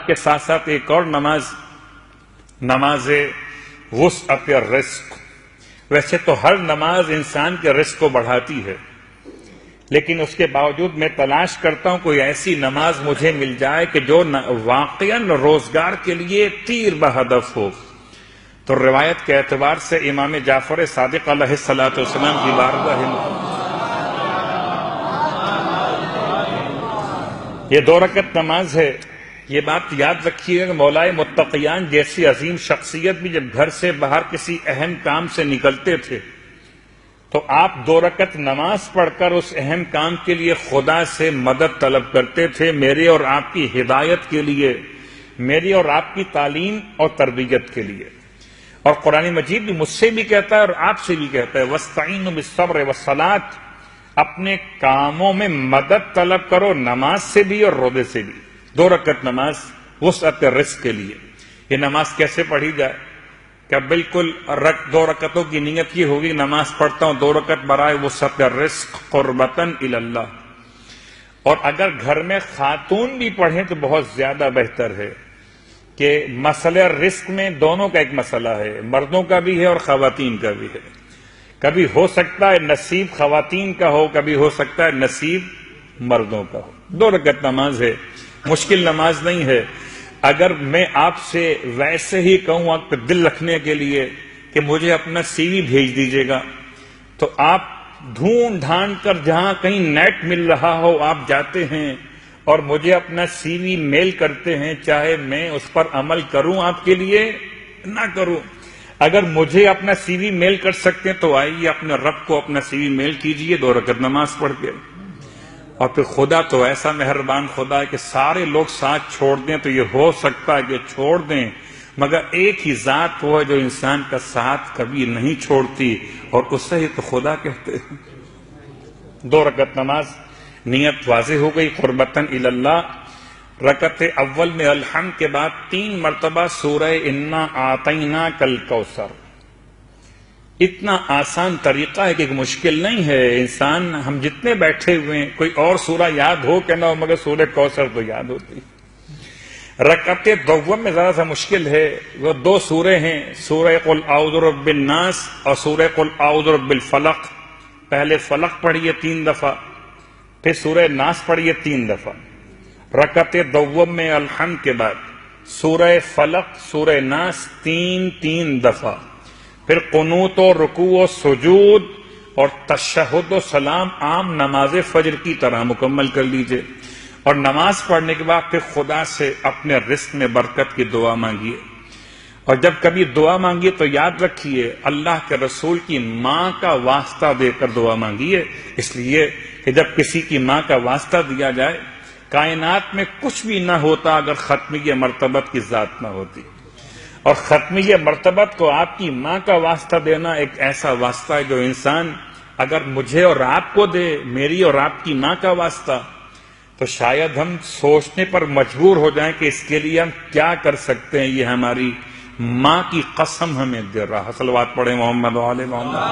کے ساتھ ساتھ ایک اور نماز وسعت الرزق. ویسے تو ہر نماز انسان کے رزق کو بڑھاتی ہے، لیکن اس کے باوجود میں تلاش کرتا ہوں کوئی ایسی نماز مجھے مل جائے کہ جو واقعاً روزگار کے لیے تیر بہدف ہو. تو روایت کے اعتبار سے امام جعفر صادق علیہ الصلوۃ والسلام کی بارگاہ یہ 2 رکعت نماز ہے. یہ بات یاد رکھیے کہ مولائے متقیان جیسی عظیم شخصیت بھی جب گھر سے باہر کسی اہم کام سے نکلتے تھے تو آپ 2 رکعت نماز پڑھ کر اس اہم کام کے لیے خدا سے مدد طلب کرتے تھے، میرے اور آپ کی ہدایت کے لیے، میری اور آپ کی تعلیم اور تربیت کے لیے. اور قرآن مجید بھی مجھ سے بھی کہتا ہے اور آپ سے بھی کہتا ہے وَاسْتَعِینُوا بِالصَّبْرِ وَالصَّلَاةِ، اپنے کاموں میں مدد طلب کرو، نماز سے بھی اور روزے سے بھی. 2 رکعت نماز وسعت الرزق کے لیے. یہ نماز کیسے پڑھی جائے؟ کہ بالکل 2 رکعتوں کی نیت یہ ہوگی نماز پڑھتا ہوں 2 رکعت برائے وسعت الرزق قربتاً الی اللہ. اور اگر گھر میں خاتون بھی پڑھیں تو بہت زیادہ بہتر ہے کہ مسئلہ رزق میں دونوں کا ایک مسئلہ ہے، مردوں کا بھی ہے اور خواتین کا بھی ہے. کبھی ہو سکتا ہے نصیب خواتین کا ہو، کبھی ہو سکتا ہے نصیب مردوں کا ہو. 2 رکعت نماز ہے، مشکل نماز نہیں ہے. اگر میں آپ سے ویسے ہی کہوں آپ پہ دل رکھنے کے لیے کہ مجھے اپنا سی وی بھیج دیجیے گا، تو آپ ڈھونڈ ڈھانڈ کر جہاں کہیں نیٹ مل رہا ہو آپ جاتے ہیں اور مجھے اپنا سی وی میل کرتے ہیں، چاہے میں اس پر عمل کروں آپ کے لیے نہ کروں. اگر مجھے اپنا سی وی میل کر سکتے ہیں تو آئیے اپنے رب کو اپنا سی وی میل کیجئے 2 رکعت نماز پڑھ کے. اور پھر خدا تو ایسا مہربان خدا ہے کہ سارے لوگ ساتھ چھوڑ دیں تو یہ ہو سکتا ہے کہ چھوڑ دیں، مگر ایک ہی ذات وہ ہے جو انسان کا ساتھ کبھی نہیں چھوڑتی، اور اسے ہی تو خدا کہتے ہیں. 2 رکعت نماز نیت واضح ہو گئی قربتاً الی اللہ. رکعت اول میں الحمد کے بعد 3 مرتبہ سورہ انا اعطیناک الکوثر. اتنا آسان طریقہ ہے کہ ایک مشکل نہیں ہے. انسان ہم جتنے بیٹھے ہوئے ہیں کوئی اور سورہ یاد ہو کہ نہ ہو مگر سورہ کوثر تو یاد ہوتی. رکعت دوم میں ذرا سا مشکل ہے، وہ 2 سورے ہیں، سورہ قل اعوذ برب الناس اور سورہ قل اعوذ برب الفلق. پہلے فلق پڑھیے 3 دفعہ، پھر سورہ ناس پڑھیے 3 دفعہ. رکعت دوم میں الحمد کے بعد سورہ فلق سورہ ناس 3 دفعہ، پھر قنوت و رکوع و سجود اور تشہد و سلام عام نماز فجر کی طرح مکمل کر لیجئے. اور نماز پڑھنے کے بعد پھر خدا سے اپنے رزق میں برکت کی دعا مانگیے. اور جب کبھی دعا مانگیے تو یاد رکھیے اللہ کے رسول کی ماں کا واسطہ دے کر دعا مانگیے، اس لیے کہ جب کسی کی ماں کا واسطہ دیا جائے کائنات میں کچھ بھی نہ ہوتا اگر ختمیہ مرتبت کی ذات نہ ہوتی. اور ختمیہ مرتبت کو آپ کی ماں کا واسطہ دینا ایک ایسا واسطہ ہے جو انسان اگر مجھے اور آپ کو دے، میری اور آپ کی ماں کا واسطہ، تو شاید ہم سوچنے پر مجبور ہو جائیں کہ اس کے لیے ہم کیا کر سکتے ہیں. یہ ہماری ماں کی قسم ہمیں دے رہا. صلوات پڑھیں محمد و آل محمد.